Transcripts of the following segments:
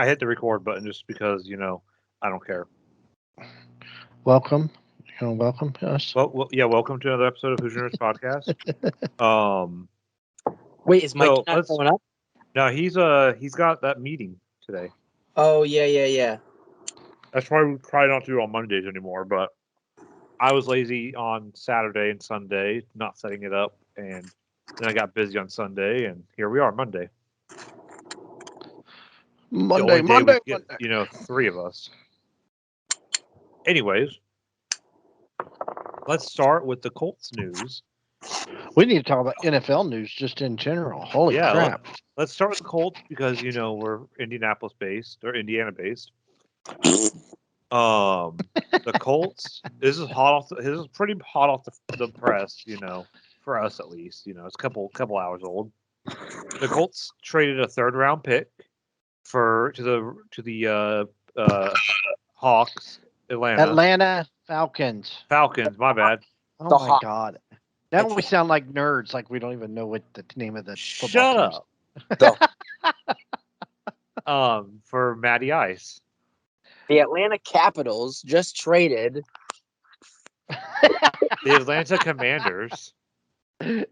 I hit the record button just because I don't care. Welcome. Welcome us. Yeah, welcome to another episode of Who's Your Nurse Podcast. Um, Wait, is Mike so not let's. showing up? No, he's got that meeting today. Oh yeah. That's why we try not to do it on Mondays anymore. But I was lazy on Saturday and Sunday, not setting it up, and then I got busy on Sunday, and here we are Monday. The only day we get, three of us. Anyways, let's start with the Colts news. We need to talk about NFL news just in general. Holy crap. Let's start with the Colts because we're Indianapolis based or Indiana based. The Colts. This is pretty hot off the press. For us at least. It's a couple hours old. The Colts traded a third round pick to the Hawks. Atlanta Falcons. Falcons. My bad. Oh my God. Now we sound like nerds, like we don't even know what the name of the football team is. For Matty Ice. The Atlanta Capitals just traded the Atlanta Commanders. Do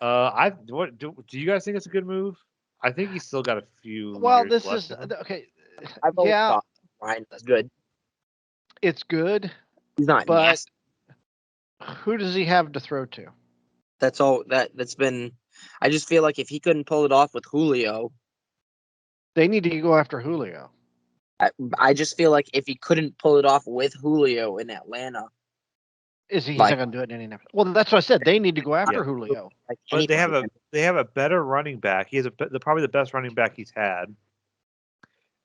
you guys think it's a good move? I think he's still got a few. Well, years this left is okay. I've always thought Ryan is good. It's good. He's not nasty. Who does he have to throw to? That's all. That's been. I just feel like if he couldn't pull it off with Julio, they need to go after Julio. I just feel like if he couldn't pull it off with Julio in Atlanta, he's not going to do it in Indianapolis. Well, that's what I said. They need to go after Julio. But they have a better running back. He has probably the best running back he's had.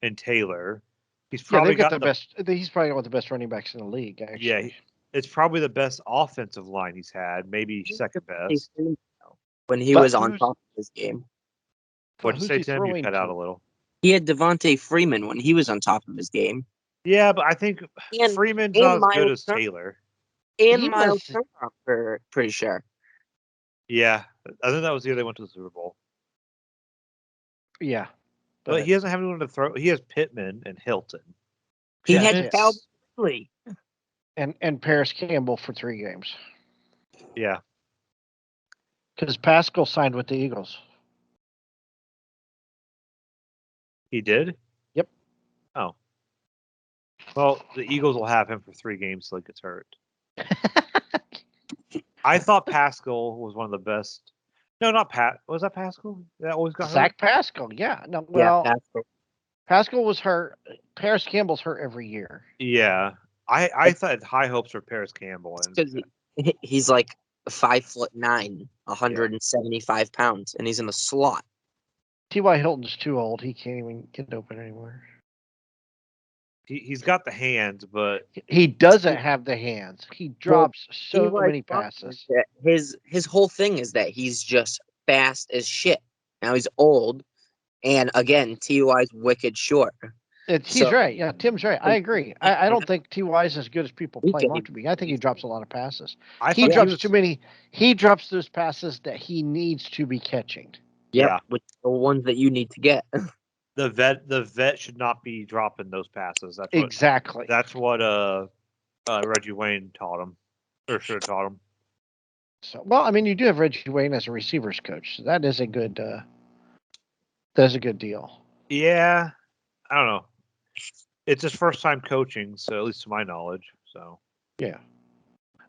In Taylor, he's probably got the best. He's probably one of the best running backs in the league. Actually. Yeah, it's probably the best offensive line he's had. Maybe second best. When he was on top of his game. What did you say, Tim? You cut out a little. He had Devontae Freeman when he was on top of his game. Yeah, but I think Freeman's not as good as Taylor. And Miles Turner, pretty sure. Yeah, I think that was the year they went to the Super Bowl. Yeah. But he doesn't have anyone to throw. He has Pittman and Hilton. He had Calvin and Paris Campbell for 3 games. Yeah. Because Pascal signed with the Eagles. He did? Yep. Oh. Well, the Eagles will have him for 3 games till he gets hurt. I thought Pascal was one of the best. No, not Pat. Was that Pascal? That always got hurt? Zach Pascal, yeah. No, well, Pascal was hurt. Paris Campbell's hurt every year. Yeah. I thought high hopes for Paris Campbell. Because he's like 5'9", 175 pounds, and he's in the slot. T.Y. Hilton's too old. He can't even get open anymore. He's got the hands, but he doesn't have the hands. He drops so many passes. His whole thing is that he's just fast as shit. Now he's old, and again, T.Y.'s wicked short. He's right. Yeah, Tim's right. I agree. I don't think T.Y. is as good as people play him to be. I think he drops a lot of passes. He drops too many. He drops those passes that he needs to be catching. Yeah, which are the ones that you need to get. The vet should not be dropping those passes. Exactly. That's what Reggie Wayne taught him, or should have taught him. So, well, I mean, you do have Reggie Wayne as a receivers coach, so that is a good. That's a good deal. Yeah, I don't know. It's his first time coaching, so at least to my knowledge. So yeah,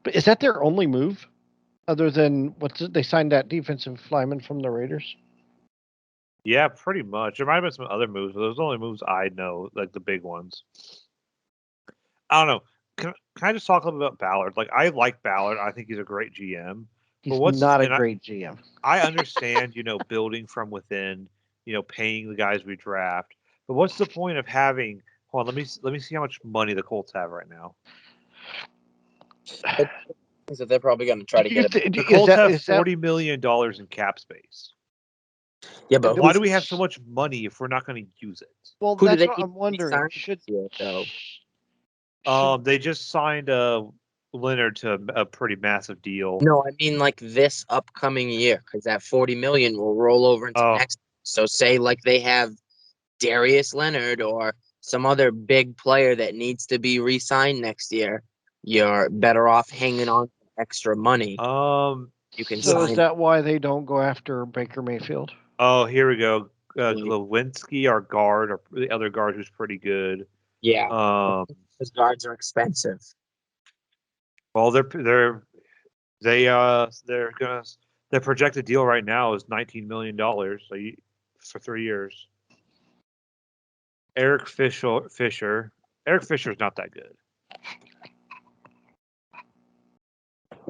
but is that their only move, other than they signed that defensive lineman from the Raiders? Yeah, pretty much. There might have been some other moves, but those are the only moves I know, like the big ones. I don't know. Can I just talk a little bit about Ballard? Like, I like Ballard. I think he's a great GM. He's not a great GM. I understand, building from within, paying the guys we draft. But what's the point of having? Hold on, let me see how much money the Colts have right now. So they're probably going to try to get it. The Colts have $40 million in cap space. Yeah, but why do we have so much money if we're not going to use it? Well, that's what I'm wondering. They just signed Leonard to a pretty massive deal. No, I mean like this upcoming year, because that $40 million will roll over into next. So say like they have Darius Leonard or some other big player that needs to be re-signed next year, you're better off hanging on to extra money. You can So sign. is that why they don't go after Baker Mayfield? Oh, here we go. Glowinski, our guard, or the other guard who's pretty good. Yeah. Because guards are expensive. Well, their projected deal right now is $19 million for 3 years. Eric Fisher. Eric Fisher's not that good.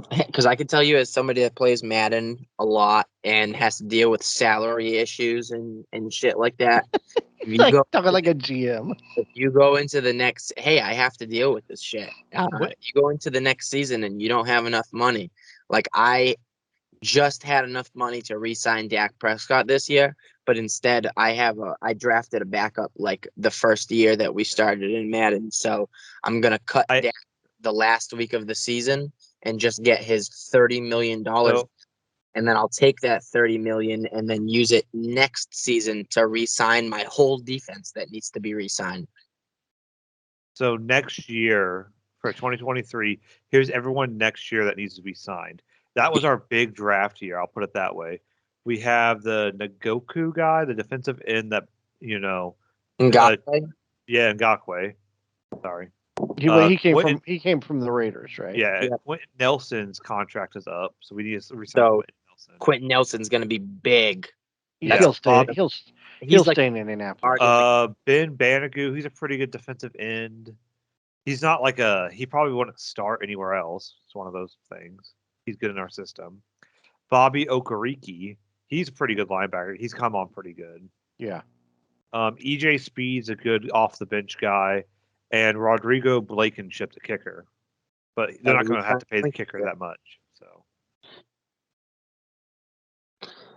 Because I can tell you, as somebody that plays Madden a lot and has to deal with salary issues and shit like that, Talking like a GM. If you go into the next, hey, I have to deal with this shit. You go into the next season and you don't have enough money. Like I just had enough money to re-sign Dak Prescott this year, but instead I drafted a backup like the first year that we started in Madden. So I'm gonna cut Dak the last week of the season and just get his $30 million. And then I'll take that $30 million and then use it next season to re-sign my whole defense that needs to be re-signed. So next year for 2023, here's everyone next year that needs to be signed. That was our big draft year. I'll put it that way. We have the Nagoku guy, the defensive end that Ngakoue? Yeah, Ngakoue. Sorry. He came from the Raiders, right? Yeah. Quentin Nelson's contract is up, so we need to resign Quentin Nelson. Quentin Nelson's going to be big. He'll stay in Indianapolis. Ben Banagou, he's a pretty good defensive end. He's not like he probably wouldn't start anywhere else. It's one of those things. He's good in our system. Bobby Okereke, he's a pretty good linebacker. He's come on pretty good. Yeah. EJ Speed's a good off the bench guy, and Rodrigo Blankenship, the kicker. But they're not going to have to pay the kicker that much. So,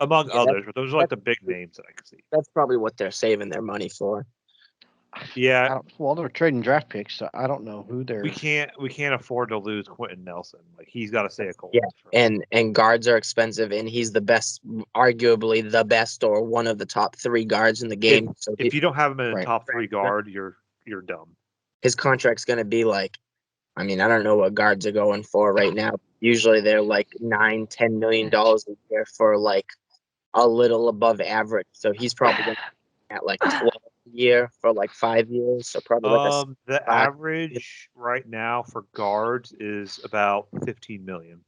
among others, but those are like the big names that I can see. That's probably what they're saving their money for. Yeah. Well, they're trading draft picks, so I don't know who they're. We can't afford to lose Quentin Nelson. Like he's got to stay a Colt. Yeah, and guards are expensive, and he's the best, arguably the best, or one of the top 3 guards in the game. If you don't have him in the top 3 guard, you're dumb. His contract's going to be like, I mean, I don't know what guards are going for right now. Usually they're like $9-10 million a year for like a little above average. So he's probably going to at like 12 a year for like 5 years. So probably like the average right now for guards is about 15 million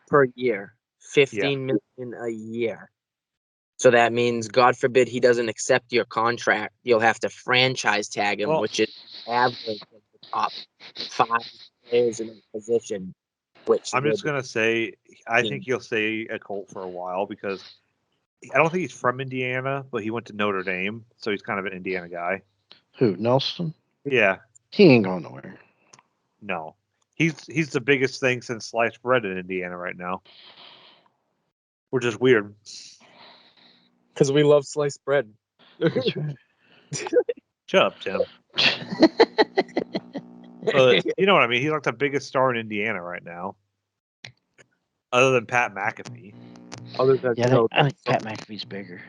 per year. 15 million a year. So that means, God forbid, he doesn't accept your contract. You'll have to franchise tag him, which is average of the top 5 players in a position. Which I'm just gonna say, I think he'll stay a Colt for a while because I don't think he's from Indiana, but he went to Notre Dame, so he's kind of an Indiana guy. Who, Nelson? Yeah. He ain't going nowhere. No, he's the biggest thing since sliced bread in Indiana right now, which is weird. Because we love sliced bread. That's right. Shut up, Tim. You know what I mean? He's like the biggest star in Indiana right now, other than Pat McAfee. I think Pat McAfee's bigger.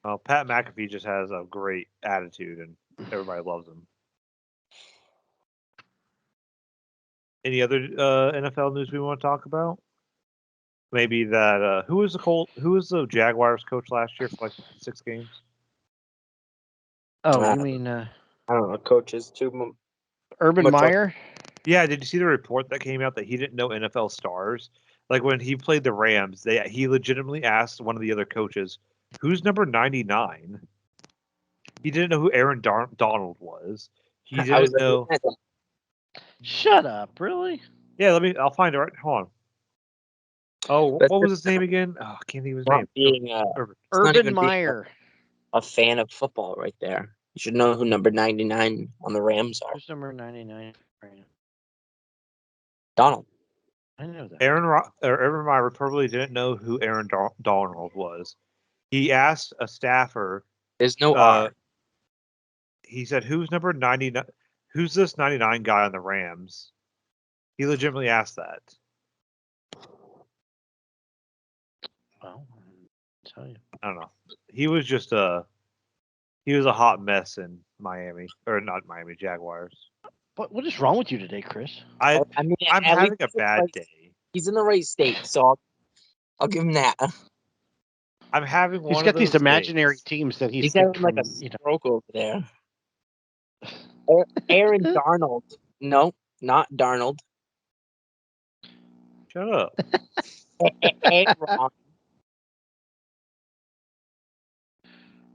Well, Pat McAfee just has a great attitude, and everybody loves him. Any other NFL news we want to talk about? Maybe that who was the Jaguars coach last year for like 6 games? Oh, you mean I don't know, coaches too. Urban Meyer? Yeah, did you see the report that came out that he didn't know NFL stars? Like when he played the Rams, he legitimately asked one of the other coaches, "Who's number 99?" He didn't know who Aaron Donald was. He didn't know. Shut up! Really? Yeah, I'll find it. Right. Hold on. Oh, what was his name again? Oh, I can't think of his name. Being Urban Meyer. A fan of football, right there. You should know who number 99 on the Rams are. Who's number 99? Donald. I know that. Urban Meyer probably didn't know who Aaron Donald was. He asked a staffer. There's no R. He said, "Who's number 99? Who's this 99 guy on the Rams?" He legitimately asked that. Well, tell you. I don't know. He was just a hot mess in Miami, or not Miami Jaguars. What is wrong with you today, Chris? I mean, I'm at having least a bad day. he's in the right state, so I'll give him that. I'm having one. He's got of those these imaginary days. teams that He's picked having like a from, stroke over there. Aaron Darnold. No, not Darnold. Shut up. Wrong.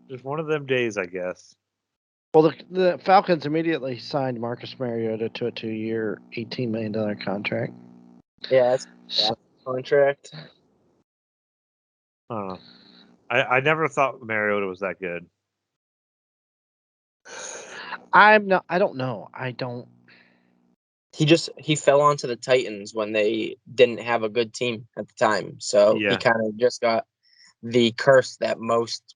Just one of them days, I guess. Well, the Falcons immediately signed Marcus Mariota to a 2-year, $18 million contract. Yeah, that's contract. I don't know. I never thought Mariota was that good. I don't know. I don't. He fell onto the Titans when they didn't have a good team at the time. So Yeah. he kind of just got the curse that most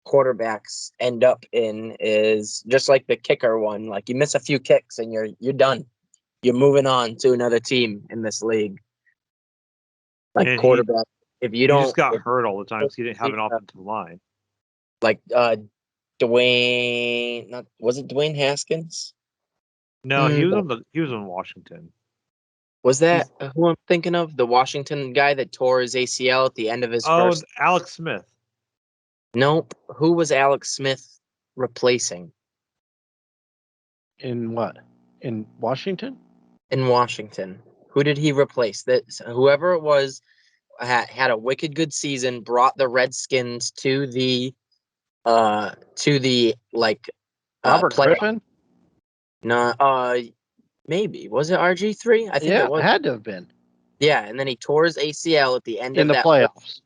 quarterbacks end up in, is just like the kicker one. Like, you miss a few kicks and you're done. You're moving on to another team in this league. Like, And quarterback, if you don't, he just got hurt all the time because he didn't have an offensive line. Like Dwayne, was it Dwayne Haskins? No, he was in Washington. Was that who I'm thinking of? The Washington guy that tore his ACL at the end of his first. Alex Smith. Nope. Who was Alex Smith replacing? In what? In Washington? In Washington. Who did he replace? That whoever it was had a wicked good season, brought the Redskins to the Robert Griffin? No, maybe. Was it RG3? I think it was. It had to have been. Yeah, and then he tore his ACL at the end in of the that playoffs.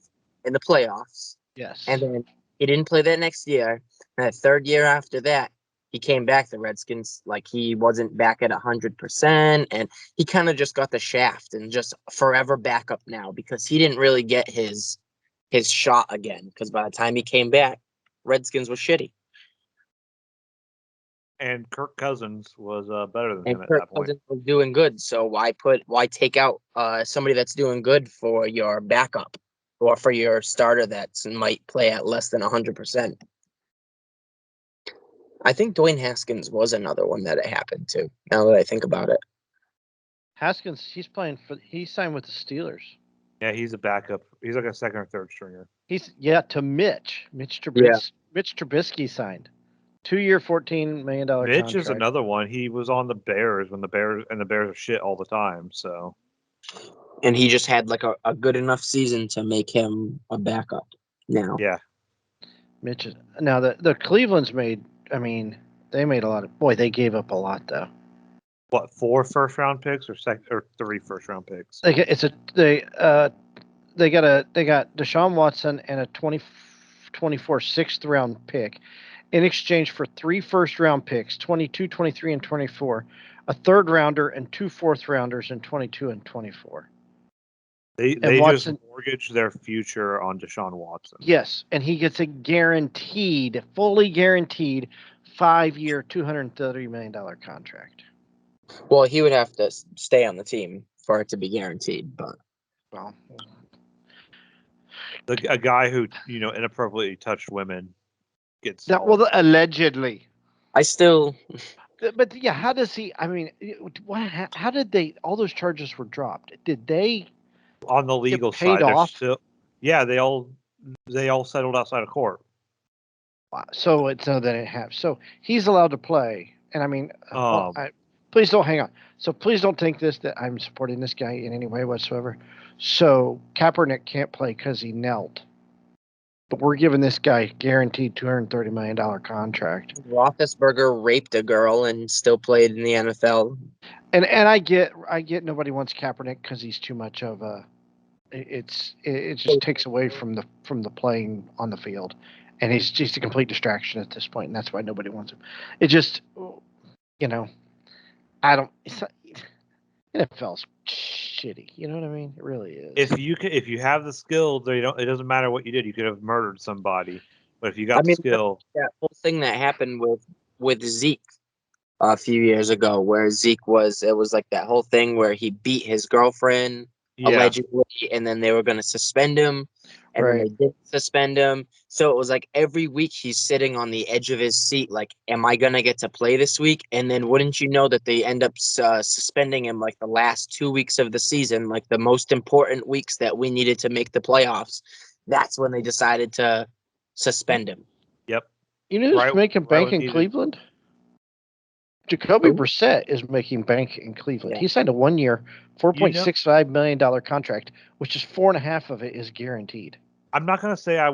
In the playoffs. Yes. And then he didn't play that next year. And that third year after that, he came back. The Redskins, like, he wasn't back at 100%, and he kind of just got the shaft and just forever backup now because he didn't really get his shot again. Because by the time he came back, Redskins was shitty. And Kirk Cousins was better than him at Kirk that point. Cousins was doing good, so why take out somebody that's doing good for your backup or for your starter that might play at less than 100%? I think Dwayne Haskins was another one that it happened to. Now that I think about it, Haskins, he signed with the Steelers. Yeah, he's a backup. He's like a second or third stringer. To Mitch Trubisky. Yeah. Mitch Trubisky signed 2-year, $14 million Mitch contract. is another one. He was on the Bears when the Bears are shit all the time. So, and he just had like a good enough season to make him a backup. Now, yeah. Mitch is now the Cleveland's made. I mean, they made a lot of. Boy, they gave up a lot though. What, 4 first-round picks or 3 first-round picks? They got Deshaun Watson and a 2024 6th-round pick in exchange for 3 first-round picks, 22, 23, and 24, a 3rd-rounder, and 2 4th-rounders in 22 and 24. They Watson, just mortgaged their future on Deshaun Watson. Yes, and he gets a fully guaranteed 5-year, $230 million contract. Well, he would have to stay on the team for it to be guaranteed, but a guy who inappropriately touched women gets allegedly. But yeah, how does he? I mean, how did they? All those charges were dropped. Did they? On the legal side, they all settled outside of court. So it's no, they didn't have. So he's allowed to play, and I mean, please don't hang on. So please don't think that I'm supporting this guy in any way whatsoever. So Kaepernick can't play because he knelt, but we're giving this guy guaranteed $230 million contract. Roethlisberger raped a girl and still played in the NFL. And I get nobody wants Kaepernick because he's too much of a. It just takes away from the playing on the field, and he's just a complete distraction at this point, and that's why nobody wants him. It just, I don't. NFL's shitty. You know what I mean? It really is. If you have the skill, it doesn't matter what you did. You could have murdered somebody, but if you got the skill, that whole thing that happened with Zeke a few years ago, where Zeke it was like that whole thing where he beat his girlfriend allegedly, and then they were going to suspend him. and then they didn't suspend him. So it was like every week he's sitting on the edge of his seat, like, am I going to get to play this week? And then wouldn't you know that they end up suspending him like the last 2 weeks of the season, like the most important weeks that we needed to make the playoffs. That's when they decided to suspend him. Yep. You know who's making bank in Cleveland? Jacoby Brissett is making bank in Cleveland. Yeah. He signed a 1-year, $4.65 million contract, which is 4.5 of it is guaranteed. I'm not gonna say I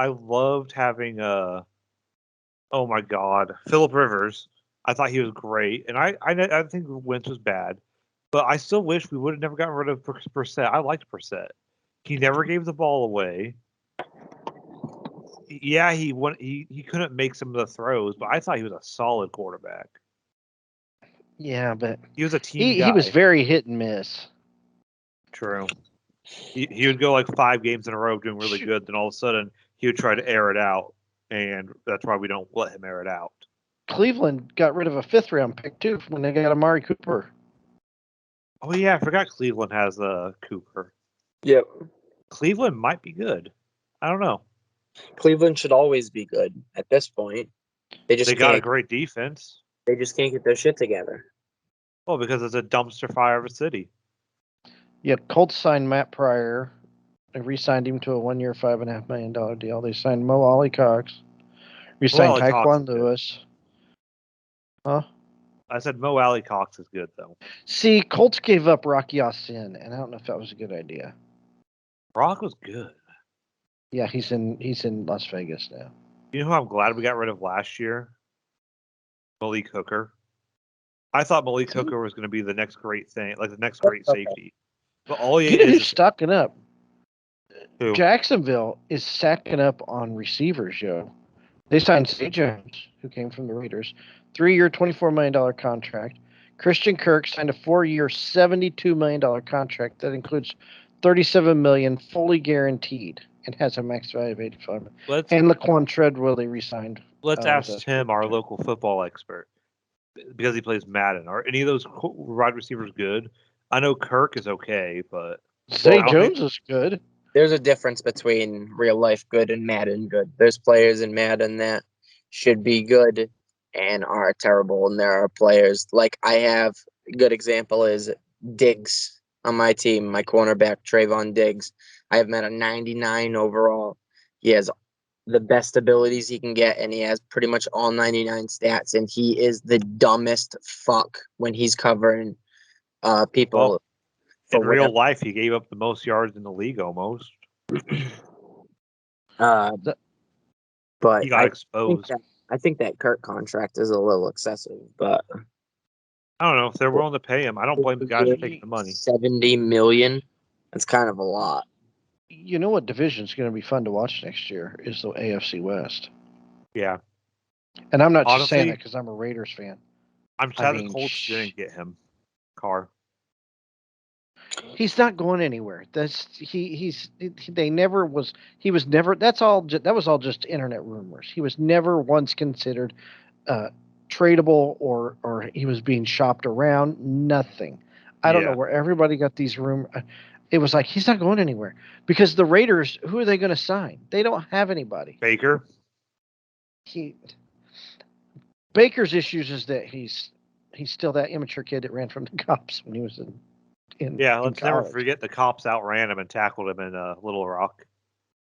loved having oh my God, Phillip Rivers. I thought he was great, and I think Wentz was bad, but I still wish we would have never gotten rid of Brissett. I liked Brissett. He never gave the ball away. Yeah, he couldn't make some of the throws, but I thought he was a solid quarterback. Yeah, but he was a team guy. He was very hit and miss. True. He would go like 5 games in a row doing really good, then all of a sudden he would try to air it out, and that's why we don't let him air it out. Cleveland got rid of a 5th-round pick too when they got Amari Cooper. Oh yeah, I forgot Cleveland has Cooper. Yep. Cleveland might be good. I don't know. Cleveland should always be good at this point. They got a great defense. They just can't get their shit together. Well, because it's a dumpster fire of a city. Yeah, Colts signed Matt Pryor. They re-signed him to a 1-year, $5.5 million deal. They signed Mo Alley-Cox. Re-signed Tyquan Lewis. Huh? I said Mo Alley-Cox is good, though. See, Colts gave up Rocky Ya-Sin, and I don't know if that was a good idea. Rock was good. Yeah, he's in Las Vegas now. You know who I'm glad we got rid of last year? Malik Hooker. I thought Malik Hooker was going to be the next great thing, like the next great safety. But all he is stocking up. Who? Jacksonville is stacking up on receivers, yo. They signed Zay Jones, who came from the Raiders, 3-year, $24 million contract. Christian Kirk signed a 4-year, $72 million contract that includes $37 million fully guaranteed and has a max value of $85 million. And Laquan Treadwell, they re-signed. Let's ask Tim, our local football expert, because he plays Madden. Are any of those wide receivers good? I know Kirk is okay, but Zay Jones is good. There's a difference between real life good and Madden good. There's players in Madden that should be good and are terrible, and there are players like I have a good example is Diggs on my team, my cornerback Trayvon Diggs. I have him at a 99 overall. He has the best abilities he can get, and he has pretty much all 99 stats, and he is the dumbest fuck when he's covering people. Well, in real life, he gave up the most yards in the league almost. But he got exposed. I think that Kirk contract is a little excessive, but I don't know if they're willing to pay him. I don't blame the guys for taking the money. $70 million. That's kind of a lot. You know what division is going to be fun to watch next year is the AFC West. Yeah. And I'm not just saying that because I'm a Raiders fan. I'm sad the Colts didn't get him. Carr. He's not going anywhere. They never was. He was never. That was all just internet rumors. He was never once considered tradable or he was being shopped around. Nothing. I don't know where everybody got these rumors. It was like he's not going anywhere because the Raiders. Who are they going to sign? They don't have anybody. Baker. Baker's issues is that he's still that immature kid that ran from the cops when he was in let's never forget the cops outran him and tackled him in Little Rock.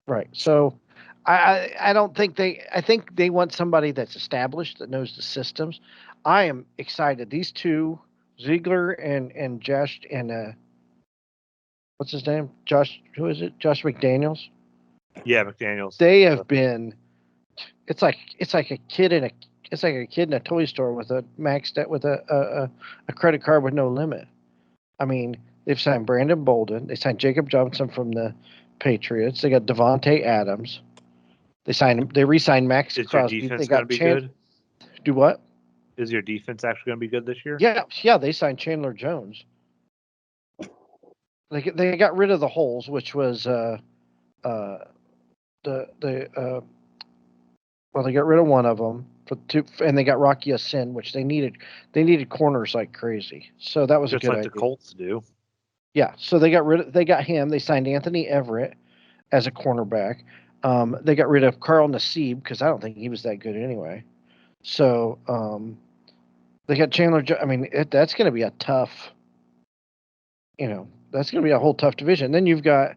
Right. So I don't think I think they want somebody that's established that knows the systems. I am excited. These two, Ziegler and Josh and what's his name? Josh. Who is it? Josh McDaniels. Yeah, McDaniels. They have been. It's like a kid in a toy store with a a credit card with no limit. I mean, they've signed Brandon Bolden. They signed Jacob Johnson from the Patriots. They got Devontae Adams. They re-signed Max Crosby. Your defense going to be good? Do what? Is your defense actually going to be good this year? Yeah. They signed Chandler Jones. They got rid of the holes, which was they got rid of one of them and they got Rocky Ya-Sin, which they needed. They needed corners like crazy. So that was just a good like idea. The Colts do. Yeah. So they got him. They signed Anthony Everett. as a cornerback. They got rid of Carl Nassib because I don't think he was that good anyway. So they got Chandler. I mean, that's going to be a tough. That's going to be a whole tough division. Then you've got,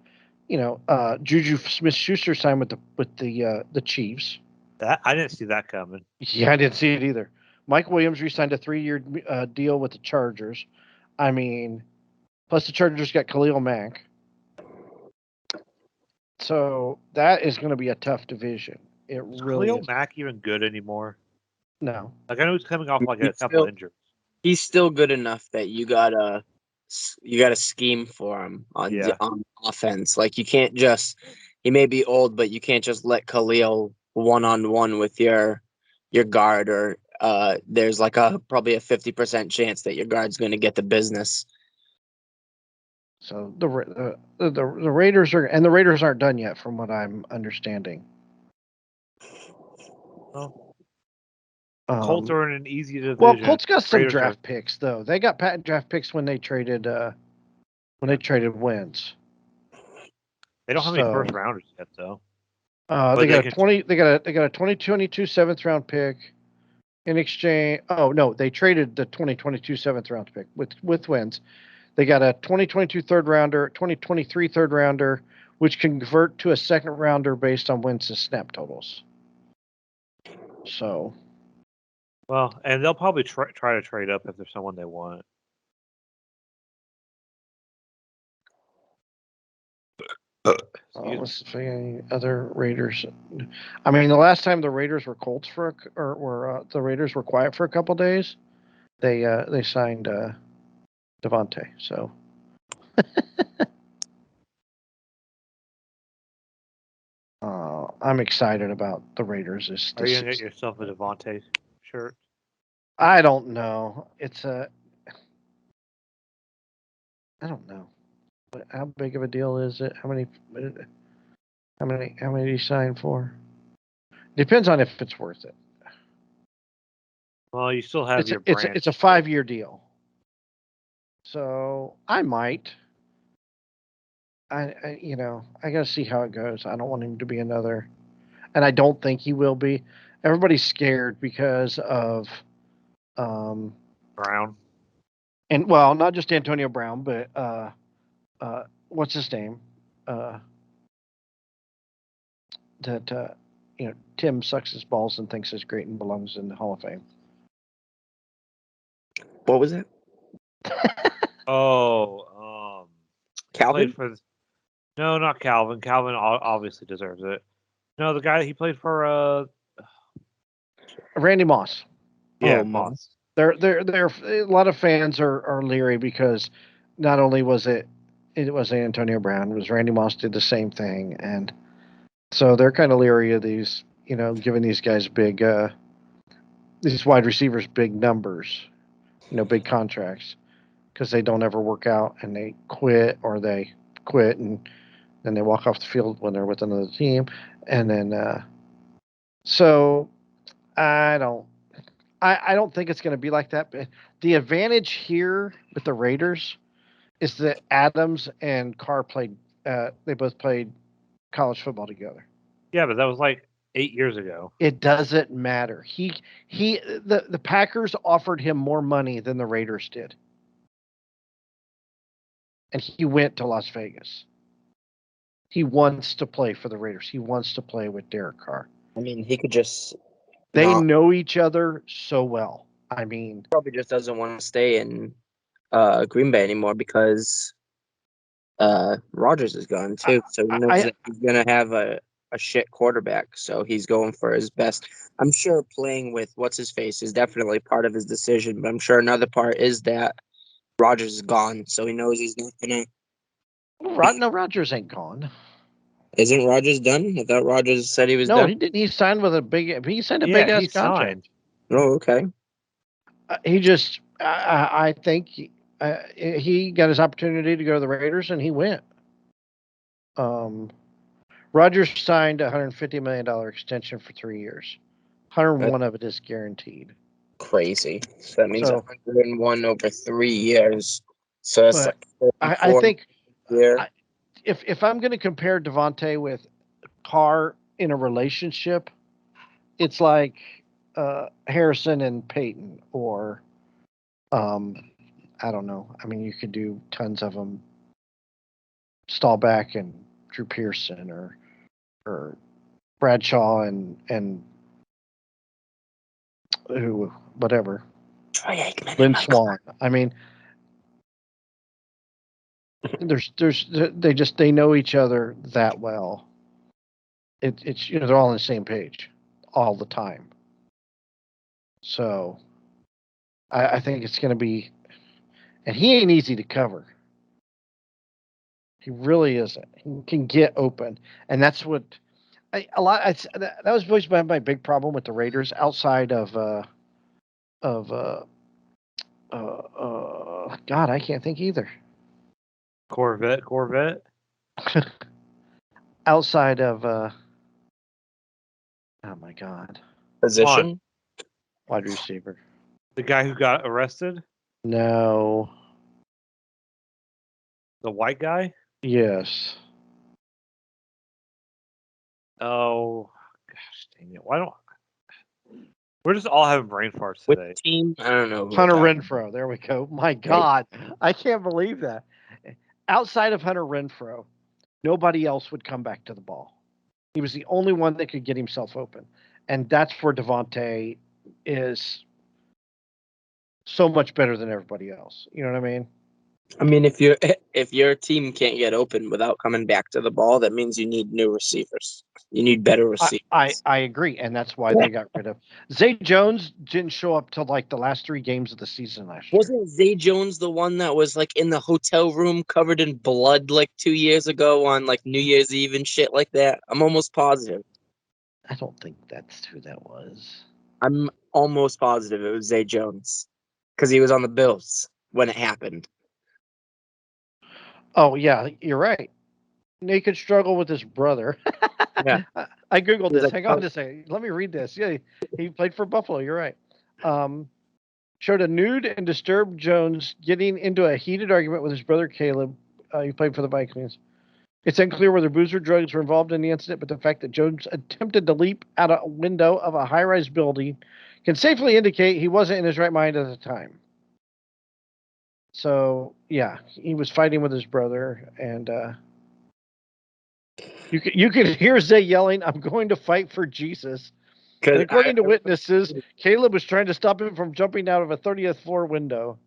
Juju Smith-Schuster signed with the Chiefs. That I didn't see that coming. Yeah, I didn't see it either. Mike Williams re-signed a 3-year deal with the Chargers. I mean, plus the Chargers got Khalil Mack. So that is going to be a tough division. It really Khalil is. Mack even good anymore? No. Like I know he's coming off like a couple injuries. He's still good enough that you gotta scheme for him on offense. Like you can't just. He may be old, but you can't just let Khalil 1-on-1 with your guard, or there's like probably a 50% chance that your guard's going to get the business. So the Raiders aren't done yet, from what I'm understanding. Well, Colts are in an easy division. Well, Colts got some draft picks though. They got draft picks when they traded Wentz. They don't have any first rounders yet though. They got a 2022 7th round pick in exchange. Oh no, they traded the 2022 7th round pick with Wentz. They got a 2022 third rounder, 2023 third rounder, which can convert to a second rounder based on Wentz's snap totals. So. Well, and they'll probably try to trade up if there's someone they want. Let's see any other Raiders. I mean, the last time the Raiders were Colts the Raiders were quiet for a couple days, they signed Devontae. So. I'm excited about the Raiders. Are you gonna get yourself a Devontae shirt? I don't know. I don't know. How big of a deal is it? How many do you sign for? Depends on if it's worth it. Well, you still have your brand. It's a 5-year deal. So I might. I gotta see how it goes. I don't want him to be another, and I don't think he will be. Everybody's scared because of Brown. And well, not just Antonio Brown, but what's his name? Tim sucks his balls and thinks he's great and belongs in the Hall of Fame. What was it? Calvin? No, not Calvin. Calvin obviously deserves it. No, the guy he played for Randy Moss. Yeah, Moss. They're a lot of fans are leery because not only was it Antonio Brown, it was Randy Moss did the same thing, and so they're kind of leery of these, giving these guys big these wide receivers big numbers, big contracts, because they don't ever work out and they quit and then they walk off the field when they're with another team, and then so I don't think it's going to be like that. But the advantage here with the Raiders is that Adams and Carr played. They both played college football together. Yeah, but that was like 8 years ago. It doesn't matter. The Packers offered him more money than the Raiders did, and he went to Las Vegas. He wants to play for the Raiders. He wants to play with Derek Carr. I mean, he could just. They know each other so well. I mean, probably just doesn't want to stay in Green Bay anymore because Rodgers is gone too. So he knows that he's gonna have a shit quarterback. So he's going for his best. I'm sure playing with what's his face is definitely part of his decision, but I'm sure another part is that Rodgers is gone, so he knows he's not gonna. No, Rodgers ain't gone. Isn't Rodgers done? I thought Rodgers said he was done. No, he didn't. He signed with a big. He signed a big ass contract. Oh, okay. He just. I think he got his opportunity to go to the Raiders, and he went. Rodgers signed a $150 million extension for 3 years. 101 of it is guaranteed. Crazy. So that means 101 over 3 years. So that's like 44 I think. year. if I'm going to compare Devontae with Carr in a relationship, it's like Harrison and Peyton, or I don't know. I mean, you could do tons of them. Staubach and Drew Pearson, or Bradshaw and who, whatever. Lynn Swan. I mean, they know each other that well. It's they're all on the same page all the time. So I think it's going to be, and he ain't easy to cover. He really isn't. He can get open, and that's what that was always my big problem with the Raiders outside of God, I can't think either. Corvette. Outside of oh my God, Position. wide receiver. The guy who got arrested. No. The white guy. Yes. Oh gosh, dang it! Why don't we're just all having brain farts today? Which team? I don't know. Hunter Renfrow. There we go. My God, I can't believe that. Outside of Hunter Renfrow, nobody else would come back to the ball. He was the only one that could get himself open, and that's where Devontae is so much better than everybody else. You know what I mean? I mean, if your team can't get open without coming back to the ball, that means you need new receivers. You need better receivers. I agree, and that's why they got rid of Zay Jones. Didn't show up till like the last 3 games of the season last year. Wasn't Zay Jones the one that was like in the hotel room covered in blood like 2 years ago on like New Year's Eve and shit like that? I'm almost positive. I don't think that's who that was. I'm almost positive it was Zay Jones because he was on the Bills when it happened. Oh yeah, you're right. Naked struggle with his brother. Yeah. I googled this. Like, Hang on a second. Let me read this. Yeah, he played for Buffalo. You're right. Showed a nude and disturbed Jones getting into a heated argument with his brother Caleb. He played for the Vikings. It's unclear whether booze or drugs were involved in the incident, but the fact that Jones attempted to leap out a window of a high-rise building can safely indicate he wasn't in his right mind at the time. So yeah, he was fighting with his brother, and you could hear Zay yelling, "I'm going to fight for Jesus." And according to witnesses, Caleb was trying to stop him from jumping out of a 30th floor window.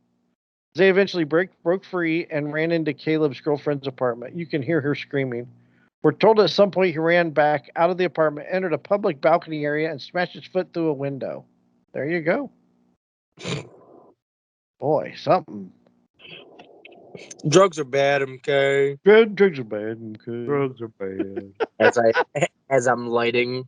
Zay eventually broke free and ran into Caleb's girlfriend's apartment. You can hear her screaming. We're told at some point he ran back out of the apartment, entered a public balcony area, and smashed his foot through a window. There you go. Boy, something. Drugs are bad, okay? Drugs are bad, okay? Drugs are bad. As I'm lighting.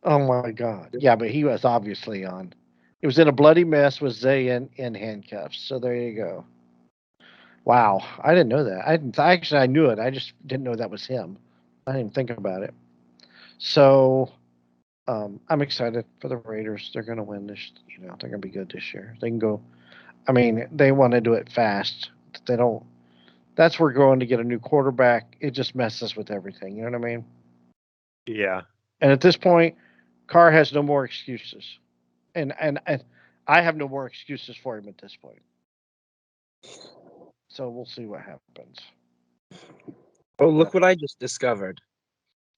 Oh my God. Yeah, but he was obviously on. He was in a bloody mess with Zay in handcuffs. So there you go. Wow, I didn't know that. I knew it. I just didn't know that was him. I didn't think about it. So I'm excited for the Raiders. They're going to win this. They're going to be good this year. They can go. I mean, they want to do it fast. They don't. That's where going to get a new quarterback. It just messes with everything. You know what I mean? Yeah. And at this point, Carr has no more excuses, and I have no more excuses for him at this point. So we'll see what happens. Oh, look what I just discovered.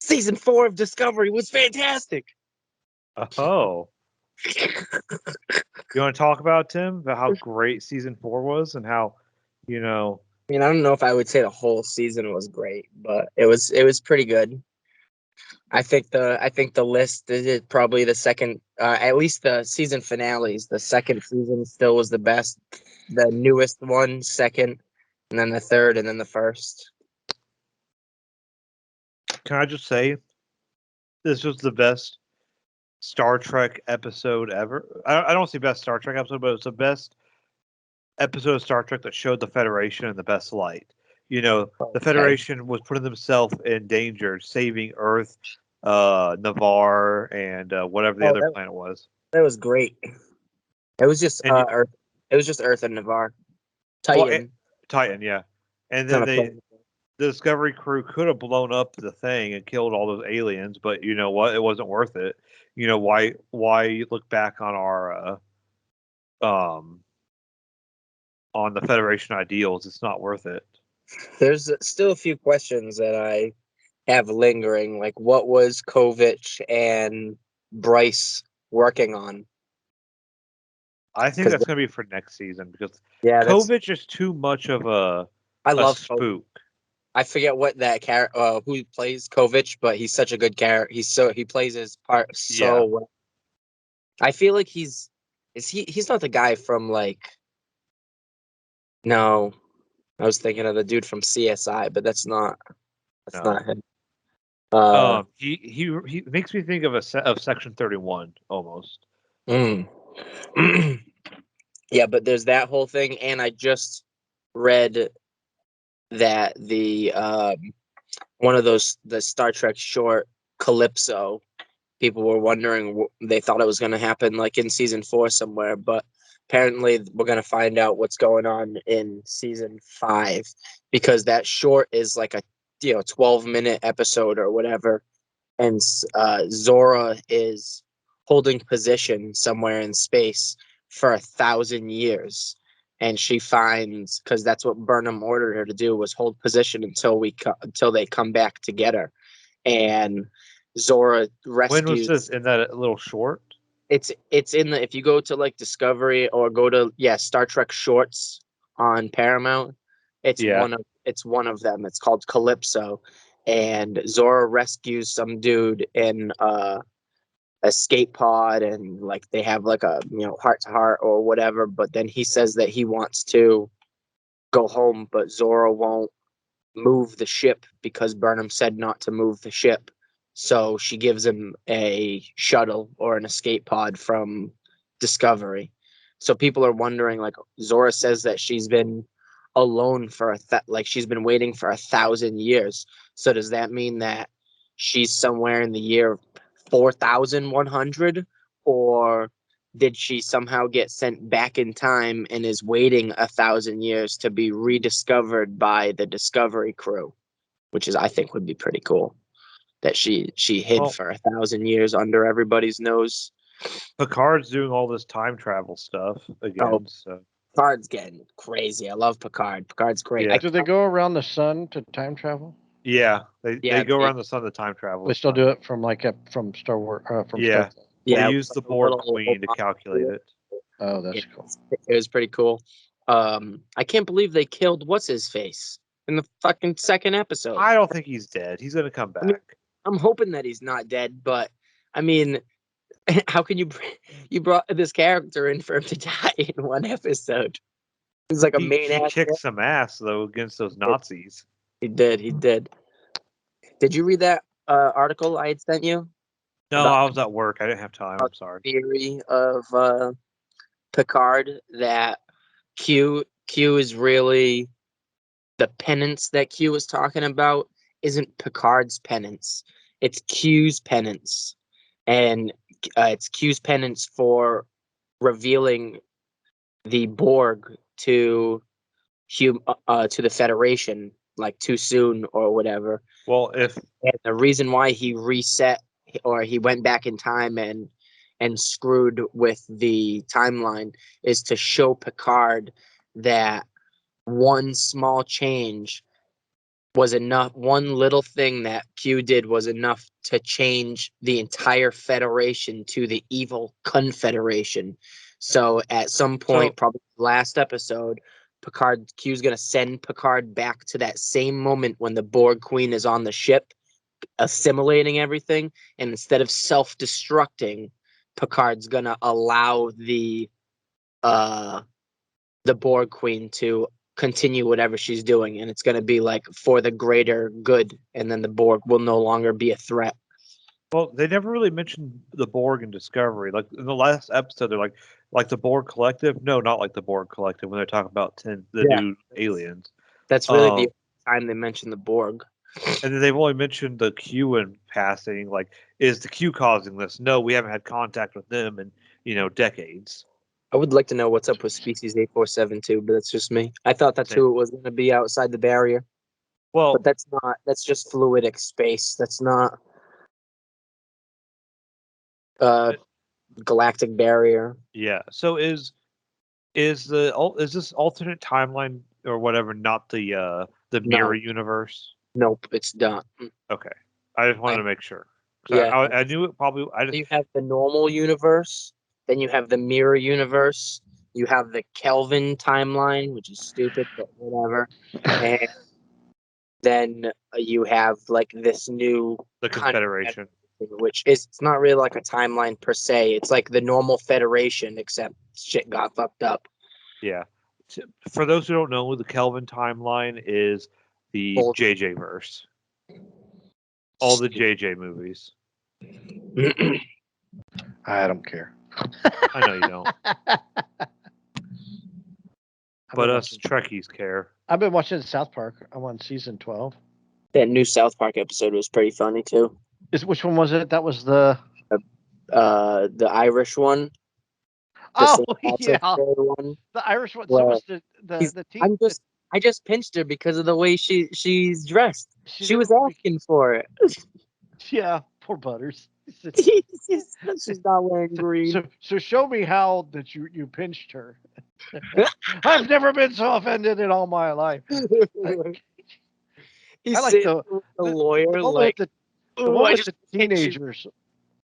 Season 4 of Discovery was fantastic. Oh. You want to talk about, Tim, about how great season 4 was and how, I mean, I don't know if I would say the whole season was great, but it was pretty good. I think the list is probably the second, at least the season finales. The second season still was the best. The newest one, second, and then the third, and then the first. Can I just say, this was the best Star Trek episode ever. I don't say best Star Trek episode, but it's the best episode of Star Trek that showed the Federation in the best light. The Federation was putting themselves in danger, saving Earth, Navarre, and whatever the other planet was. That was great. It was just Earth. It was just Earth and Navarre. Titan. Titan, yeah. And then the Discovery crew could have blown up the thing and killed all those aliens, but you know what? It wasn't worth it. You know why look back on our on the Federation ideals? It's not worth it. There's still a few questions that I have lingering, like what was Kovich and Bryce working on? I think that's going to be for next season because Kovich is too much of I love spook. I forget what that character who plays Kovich, but he's such a good character. He plays his part so well. I feel like he's not the guy from like. No, I was thinking of the dude from CSI, but that's not him. He makes me think of Section 31 almost. Yeah, but there's that whole thing, and I just read that the one of the Star Trek short Calypso, people were wondering, they thought it was going to happen like in season 4 somewhere, but apparently we're going to find out what's going on in season 5, because that short is like a 12-minute episode or whatever, and Zora is holding position somewhere in space for 1,000 years, and she finds, because that's what Burnham ordered her to do, was hold position until they come back to get her, and Zora rescues. When was this? In that little short? It's in the, if you go to like Discovery or go to Star Trek Shorts on Paramount, it's one of them. It's called Calypso, and Zora rescues some dude in escape pod, and like they have like a heart to heart or whatever, but then he says that he wants to go home, but Zora won't move the ship because Burnham said not to move the ship. So she gives him a shuttle or an escape pod from Discovery. So people are wondering, like, Zora says that she's been alone for she's been waiting for 1,000 years. So does that mean that she's somewhere in the year 4,100, or did she somehow get sent back in time and is waiting 1,000 years to be rediscovered by the Discovery crew, which is, I think, would be pretty cool, that she hid for 1,000 years under everybody's nose. Picard's doing all this time travel stuff again. So Picard's getting crazy. I love Picard. Picard's great. Yeah. Do they go around the sun to time travel? Yeah, they go around the sun to time travel. They still do it from from Star Wars. Yeah, Star they use the Borg Queen to calculate it. Oh, that's cool. It was pretty cool. I can't believe they killed what's his face in the fucking second episode. I don't think he's dead. He's gonna come back. I mean, I'm hoping that he's not dead, but I mean, how can you brought this character in for him to die in one episode? He's like a main actor. He kicked some ass though against those Nazis. He did. Did you read that article I had sent you? No, I was at work. I didn't have time. I'm sorry. Theory of Picard, that Q is really the penance that Q is talking about isn't Picard's penance. It's Q's penance, and it's Q's penance for revealing the Borg to the Federation like too soon or whatever. Well, and the reason why he reset or he went back in time and screwed with the timeline is to show Picard that one small change was enough. One little thing that Q did was enough to change the entire Federation to the evil Confederation. So at some point, probably last episode, Q's going to send Picard back to that same moment when the Borg Queen is on the ship, assimilating everything, and instead of self-destructing, Picard's going to allow the Borg Queen to continue whatever she's doing, and it's going to be like for the greater good, and then the Borg will no longer be a threat. Well, they never really mentioned the Borg in Discovery. Like in the last episode, they're like the Borg Collective. No, not like the Borg Collective when they're talking about new aliens. That's really the time they mentioned the Borg. And then they've only mentioned the Q in passing. Like, is the Q causing this? No, we haven't had contact with them in decades. I would like to know what's up with Species 847 too, but that's just me. I thought that's who it was going to be outside the barrier. Well, But that's just fluidic space. That's not galactic barrier. yeah. So is this alternate timeline or whatever not the mirror universe? Nope, it's done. Okay, I just wanted to make sure. Yeah. I knew it probably. You have the normal universe, then you have the mirror universe, you have the Kelvin timeline, which is stupid, but whatever. And then you have like this new the Confederation, which is it's not really like a timeline per se. It's like the normal Federation, except shit got fucked up. Yeah. For those who don't know, the Kelvin timeline is the JJ verse. All the JJ movies. I don't care. I know you don't. But us Trekkies care. I've been watching South Park. I'm on season 12. That new South Park episode was pretty funny too. Which one was it? That was the Irish one. Oh yeah, one. The Irish one. So was the team. I just pinched her because of the way she's dressed. She was asking for it. Yeah, poor Butters. She's not wearing green. So show me how that you pinched her. I've never been so offended in all my life. I like the lawyer. The one with the teenagers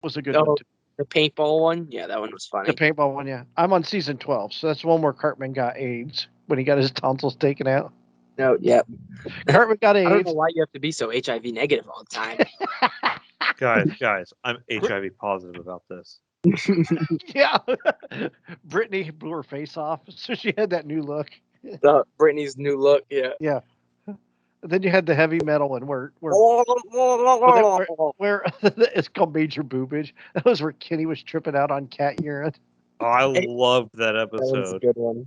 was a good one too. The paintball one? Yeah, that one was funny. The paintball one, yeah. I'm on season 12, so that's the one where Cartman got AIDS when he got his tonsils taken out. No, yeah. Cartman got AIDS. I don't know why you have to be so HIV negative all the time. Guys, I'm HIV positive about this. Yeah. Brittany blew her face off, so she had that new look. Brittany's new look, yeah. Yeah. Then you had the heavy metal one where it's called Major Boobage. That was where Kenny was tripping out on cat urine. Oh, I loved that episode. That was a good one.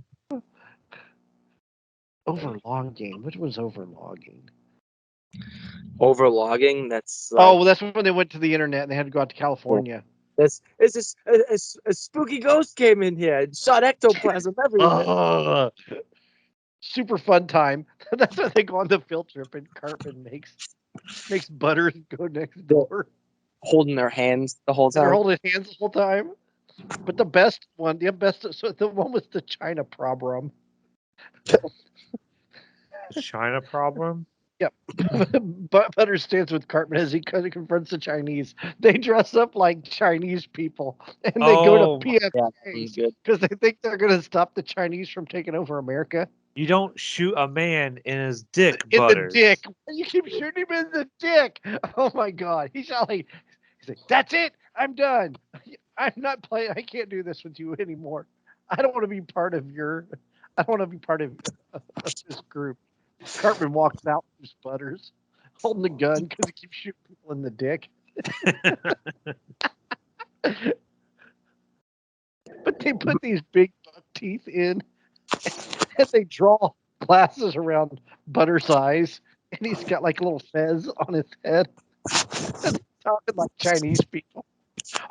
Overlogging. Which was overlogging? Overlogging? That's that's when they went to the internet and they had to go out to California. This a spooky ghost came in here and shot ectoplasm everywhere. Super fun time. That's when they go on the field trip and Cartman makes Butters go next door. Holding their hands the whole time. They're holding hands the whole time. But the one with the China problem. China problem? Yep. Butters stands with Cartman as he confronts the Chinese. They dress up like Chinese people and they go to PFK because they think they're going to stop the Chinese from taking over America. You don't shoot a man in his dick, in Butters. The dick. You keep shooting him in the dick. Oh my God. He's like, that's it. I'm done. I'm not playing. I can't do this with you anymore. I don't want to be part of this group. Cartman walks out with Butters, holding the gun because he keeps shooting people in the dick. But they put these big buck teeth in, and they draw glasses around Butters' eyes, and he's got like a little fez on his head. And talking like Chinese people.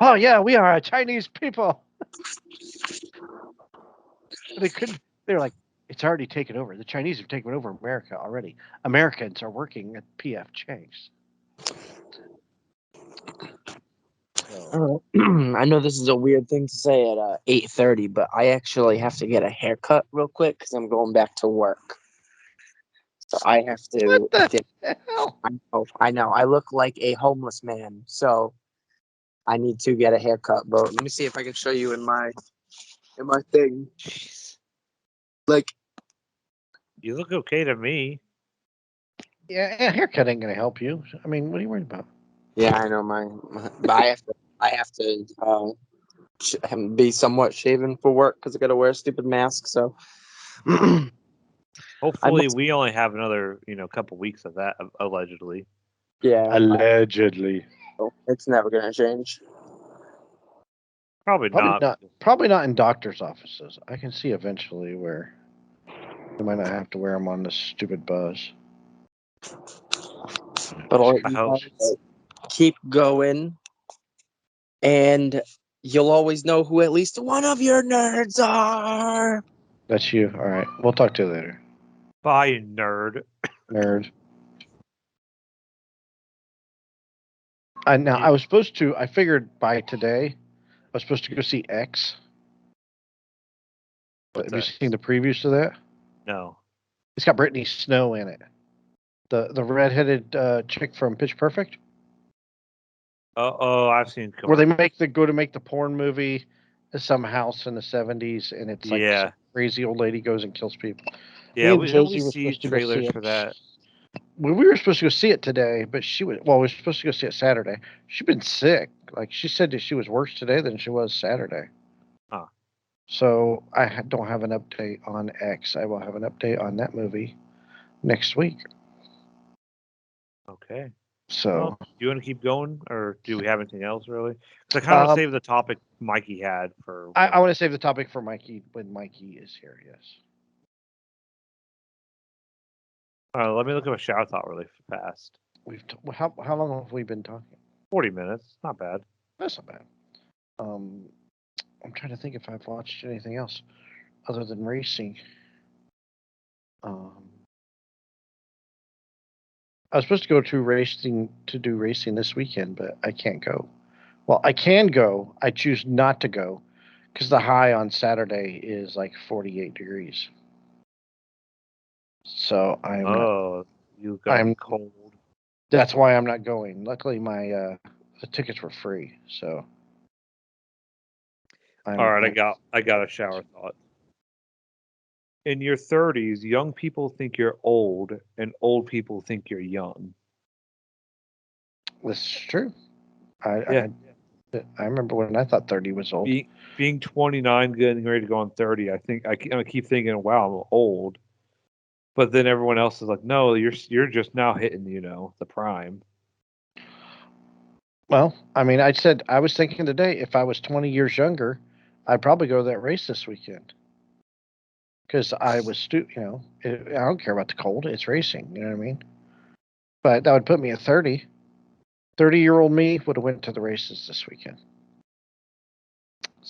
Oh yeah, we are Chinese people. They're like, it's already taken over. The Chinese have taken over America already. Americans are working at PF Chang's. I know this is a weird thing to say at 8:30, but I actually have to get a haircut real quick because I'm going back to work. So I have to. What the hell? I know. I look like a homeless man, so I need to get a haircut. But let me see if I can show you in my thing. Jeez. Like, you look okay to me. Yeah, a haircut ain't gonna help you. I mean, what are you worried about? Yeah, I know but I have to be somewhat shaven for work because I got to wear a stupid mask. So hopefully we only have another couple weeks of that allegedly. Yeah, allegedly. It's never gonna change. Probably not. Probably not in doctors' offices. I can see eventually where you might not have to wear them on this stupid buzz. But I'll keep going, and you'll always know who at least one of your nerds are. That's you. All right. We'll talk to you later. Bye, nerd. Nerd. I was supposed to. I figured by today, I was supposed to go see X. Have you seen the previews to that? No. It's got Brittany Snow in it. The redheaded chick from Pitch Perfect. Oh, I've seen. Where they go to make the porn movie at some house in the 70s, and it's like some crazy old lady goes and kills people. Yeah, we see trailers for that. We were supposed to go see it today, but we were supposed to go see it Saturday. She's been sick. Like, she said that she was worse today than she was Saturday. Huh. So I don't have an update on X. I will have an update on that movie next week. Okay. So, do you want to keep going, or do we have anything else really? Because I kind of saved the topic Mikey had for. I want to save the topic for Mikey when Mikey is here. Yes. Let me look up a shout out really fast. How long have we been talking? 40 minutes. Not bad. That's not bad. I'm trying to think if I've watched anything else other than racing. I was supposed to go to do racing this weekend, but I can't go. Well, I can go. I choose not to go because the high on Saturday is like 48 degrees. So I'm cold. That's why I'm not going. Luckily, the tickets were free. So. All right, I got a shower thought. In your 30s, young people think you're old, and old people think you're young. This is true. I remember when I thought 30 was old. Being 29, getting ready to go on 30, I think I keep thinking, wow, I'm old. But then everyone else is like, no, you're just now hitting, the prime. Well, I mean, I was thinking today, if I was 20 years younger, I'd probably go to that race this weekend. Because I was, I don't care about the cold. It's racing. You know what I mean? But that would put me at 30. 30-year-old me would have went to the races this weekend.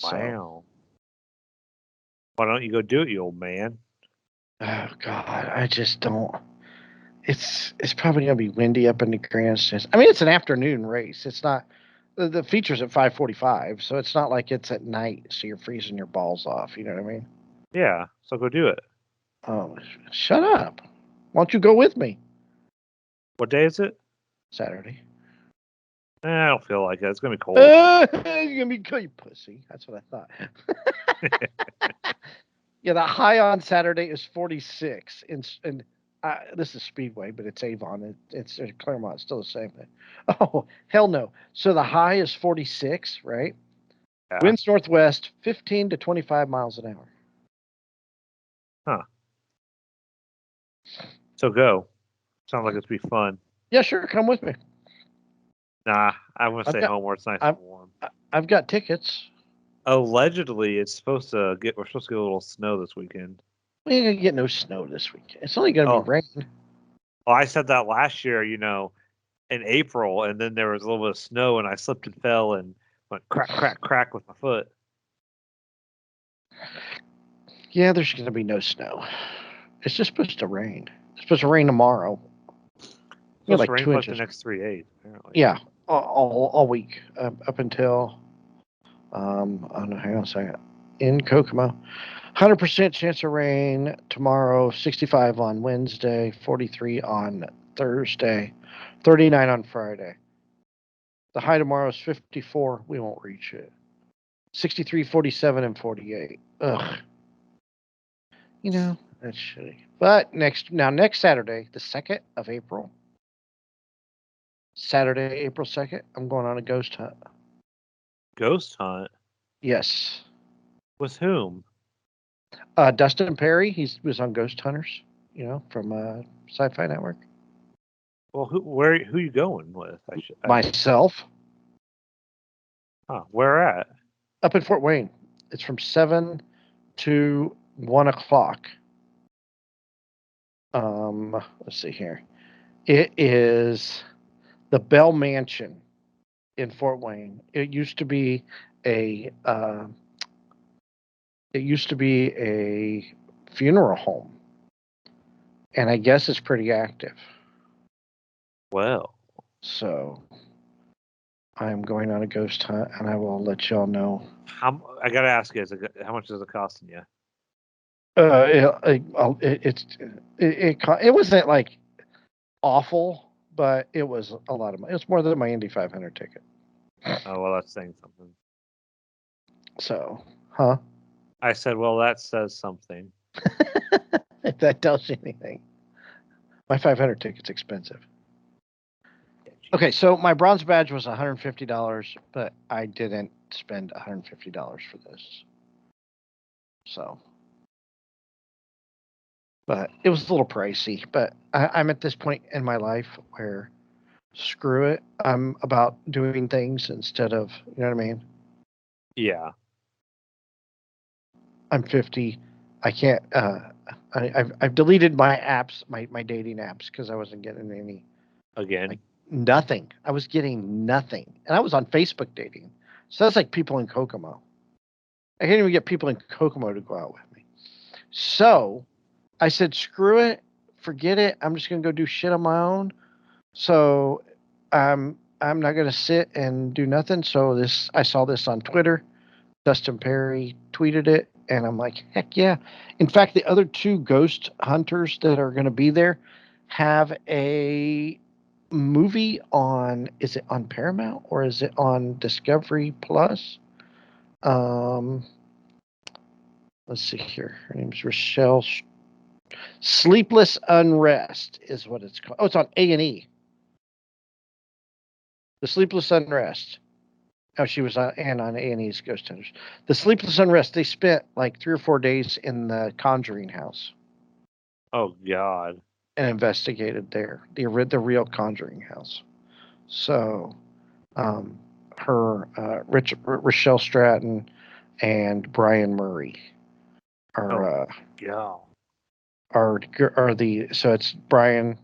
Wow. Why don't you go do it, you old man? Oh, God. I just don't. It's probably going to be windy up in the grandstands. I mean, it's an afternoon race. It's not. The feature's at 5:45, so it's not like it's at night, so you're freezing your balls off. You know what I mean? Yeah, so go do it. Oh, shut up. Why don't you go with me? What day is it? Saturday. I don't feel like it. It's going to be cold. You're going to be cold, you pussy. That's what I thought. Yeah, the high on Saturday is 46. And this is Speedway, but it's Avon. It's Claremont. It's still the same thing. Oh, hell no. So the high is 46, right? Yeah. Winds northwest, 15 to 25 miles an hour. Huh. So go. Sounds like it's be fun. Yeah, sure. Come with me. Nah, I want to stay home where it's nice and warm. I've got tickets. Allegedly, we're supposed to get a little snow this weekend. We ain't gonna get no snow this weekend. It's only gonna be rain. Well, I said that last year, in April, and then there was a little bit of snow, and I slipped and fell and went crack, crack, crack with my foot. Yeah, there's gonna be no snow. It's just supposed to rain. It's supposed to rain tomorrow. It's supposed to rain for like the next 3 days, apparently. Yeah, all week up until I don't know. Hang on a second. In Kokomo, 100% chance of rain tomorrow. 65 on Wednesday. 43 on Thursday. 39 on Friday. The high tomorrow is 54. We won't reach it. 63, 47, and 48. Ugh. That's shitty. But next Saturday, the 2nd of April. Saturday, April 2nd, I'm going on a ghost hunt. Ghost hunt? Yes. With whom? Dustin Perry. He was on Ghost Hunters, from Sci-Fi Network. Well, who you going with? Myself. Huh, where at? Up in Fort Wayne. It's from 7 to 1 o'clock. Let's see here. It is the Bell Mansion in Fort Wayne. It used to be a funeral home, and I guess it's pretty active. Well, so I'm going on a ghost hunt, and I will let y'all know. I gotta ask you, how much is it costing you? It wasn't like awful, but it was a lot of money. It was more than my Indy 500 ticket. Oh well, that's saying something. So, huh? I said, well, that says something. If that tells you anything, my 500 ticket's expensive. Okay, so my bronze badge was $150, but I didn't spend $150 for this. So, but it was a little pricey. But I'm at this point in my life where screw it. I'm about doing things instead of, you know what I mean? Yeah. I'm 50. I can't. I've deleted my apps, my dating apps, because I wasn't getting any. Again. Like, nothing. I was getting nothing, and I was on Facebook dating. So that's like people in Kokomo. I can't even get people in Kokomo to go out with me. So I said, screw it, forget it. I'm just gonna go do shit on my own. So I'm not gonna sit and do nothing. So I saw this on Twitter. Dustin Perry tweeted it, and I'm like, heck yeah. In fact, the other two ghost hunters that are gonna be there have a movie on, is it on Paramount or is it on Discovery Plus? Let's see here. Her name's Rochelle. Sleepless Unrest is what it's called. Oh, it's on A&E. The Sleepless Unrest. Oh, she was on A&E's Ghost Hunters. The Sleepless Unrest. They spent like 3 or 4 days in the Conjuring house. Oh God. And investigated there, the real Conjuring house. So, Rochelle Stratton and Brian Murray are so it's Brian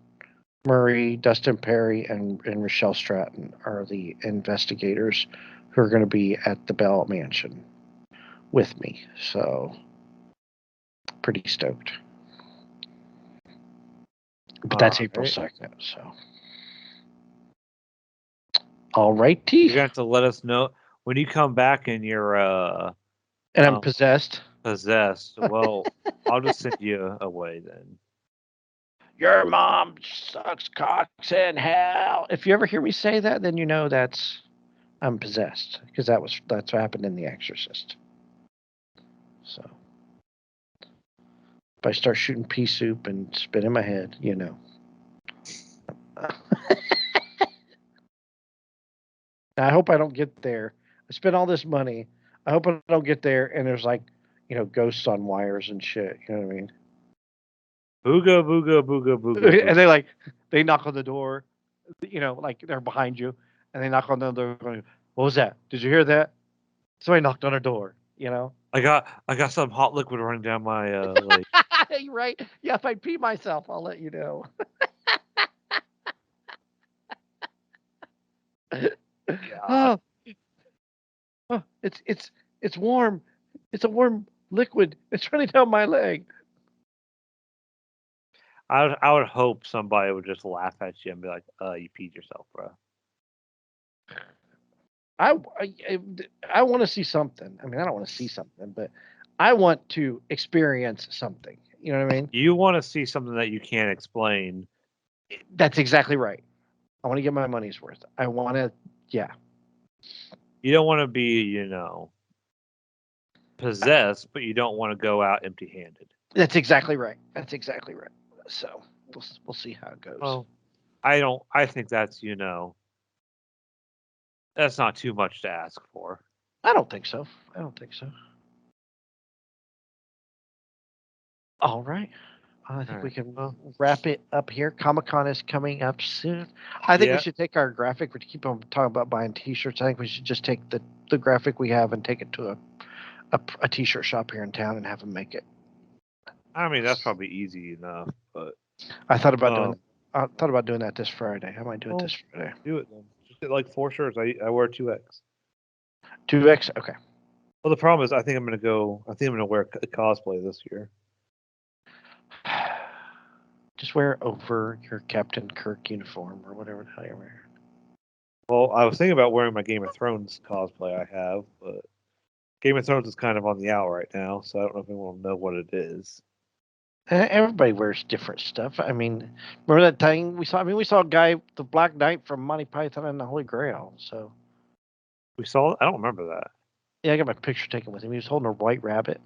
Murray, Dustin Perry, and Rochelle Stratton are the investigators who are going to be at the Bell Mansion with me. So pretty stoked. But that's April 2nd. So all righty. You're gonna have to let us know when you come back and you're and I'm possessed. Possessed. Well, I'll just send you away then. Your mom sucks cocks in hell. If you ever hear me say that, then you know I'm possessed, because that's what happened in The Exorcist. So if I start shooting pea soup and spit in my head, you know. I hope I don't get there. I spent all this money. I hope I don't get there and there's like, ghosts on wires and shit. You know what I mean? Booga, booga, booga, booga. And they knock on the door, like they're behind you, and they knock on the door going, what was that? Did you hear that? Somebody knocked on our door, I got some hot liquid running down my leg. You're right. Yeah, if I pee myself, I'll let you know. Oh, it's warm. It's a warm liquid. It's running down my leg. I would hope somebody would just laugh at you and be like, you peed yourself, bro." I want to see something. I mean, I don't want to see something, but I want to experience something. You know what I mean? You want to see something that you can't explain. That's exactly right. I want to get my money's worth. I want to, yeah. You don't want to be, possessed, but you don't want to go out empty-handed. That's exactly right. So we'll see how it goes. Well, I think that's, that's not too much to ask for. I don't think so. All right. I think we can wrap it up here. Comic-Con is coming up soon. I think we should take our graphic. We keep on talking about buying T-shirts. I think we should just take the graphic we have and take it to a T-shirt shop here in town and have them make it. I mean, that's probably easy enough, but I thought about doing. I thought about doing that this Friday. I might do it this Friday. Do it then. Just get like 4 shirts. I wear 2X. 2X. Okay. Well, the problem is, I think I'm gonna wear a cosplay this year. Just wear it over your Captain Kirk uniform or whatever the hell you're wearing. Well, I was thinking about wearing my Game of Thrones cosplay I have, but Game of Thrones is kind of on the out right now, so I don't know if anyone will know what it is. Everybody wears different stuff. I mean, remember that thing we saw? I mean, we saw a guy, the Black Knight from Monty Python and the Holy Grail. So We saw. I don't remember that. yeah, I got my picture taken with him. He was holding a white rabbit.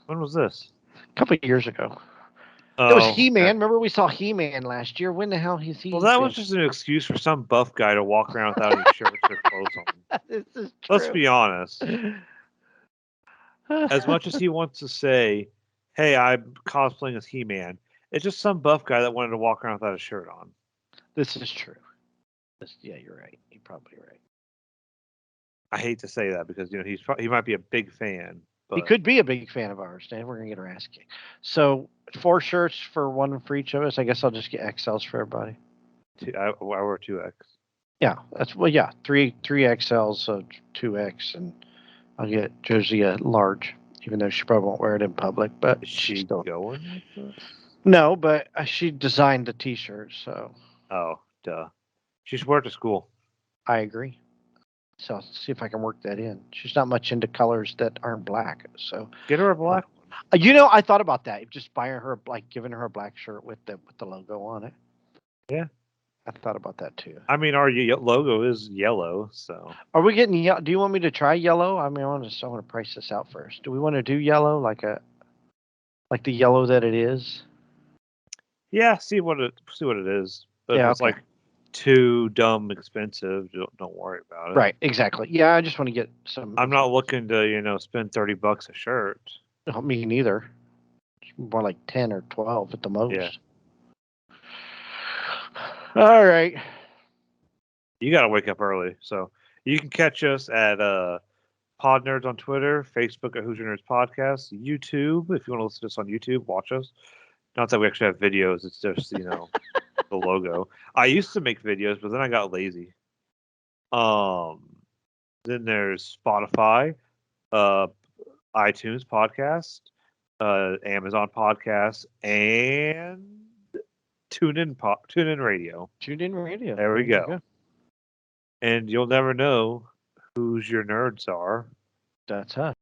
When was this? A couple of years ago. Oh, It was He-Man. okay. Remember we saw He-Man last year? When the hell has he? Well, that been? was just an excuse for some buff guy to walk around without any shirts or clothes on. This is true. Let's be honest. As much as he wants to say, "Hey, I'm cosplaying as He-Man," it's just some buff guy that wanted to walk around without a shirt on. This is true. Yeah, you're right. You're probably right. I hate to say that because he might be a big fan. But He could be a big fan of ours, Dan. We're gonna get our ass kicked. So 4 shirts for one for each of us. I guess I'll just get XLs for everybody. I wear 2X. Yeah, three XLs, so 2X, and I'll get Josie a large, even though she probably won't wear it in public. But Is she still going with this? no. But she designed the T-shirt, so Oh, duh. She should wear it to school. I agree. So I'll see if I can work that in. She's not much into colors that aren't black, so Get her a black one. I thought about that. Just buying her giving her a black shirt with the logo on it. Yeah. I thought about that too. I mean, our logo is yellow, so. Are we getting yellow? Do you want me to try yellow? I mean, I want to price this out first. Do we want to do yellow like the yellow that it is? Yeah, see what it is. But Yeah, if it's like too dumb expensive, don't worry about it. Right, exactly. Yeah, I just want to get some. I'm not looking to spend $30 a shirt. Me neither. More like 10 or 12 at the most. Yeah. All right. You got to wake up early, so you can catch us at Pod Nerds on Twitter, Facebook at Hoosier Nerds Podcast, YouTube. If you want to listen to us on YouTube, watch us. Not that we actually have videos; it's just the logo. I used to make videos, but then I got lazy. Then there's Spotify, iTunes Podcast, Amazon Podcast, and TuneIn Radio. TuneIn Radio. There we go. And you'll never know whose your nerds are. That's us.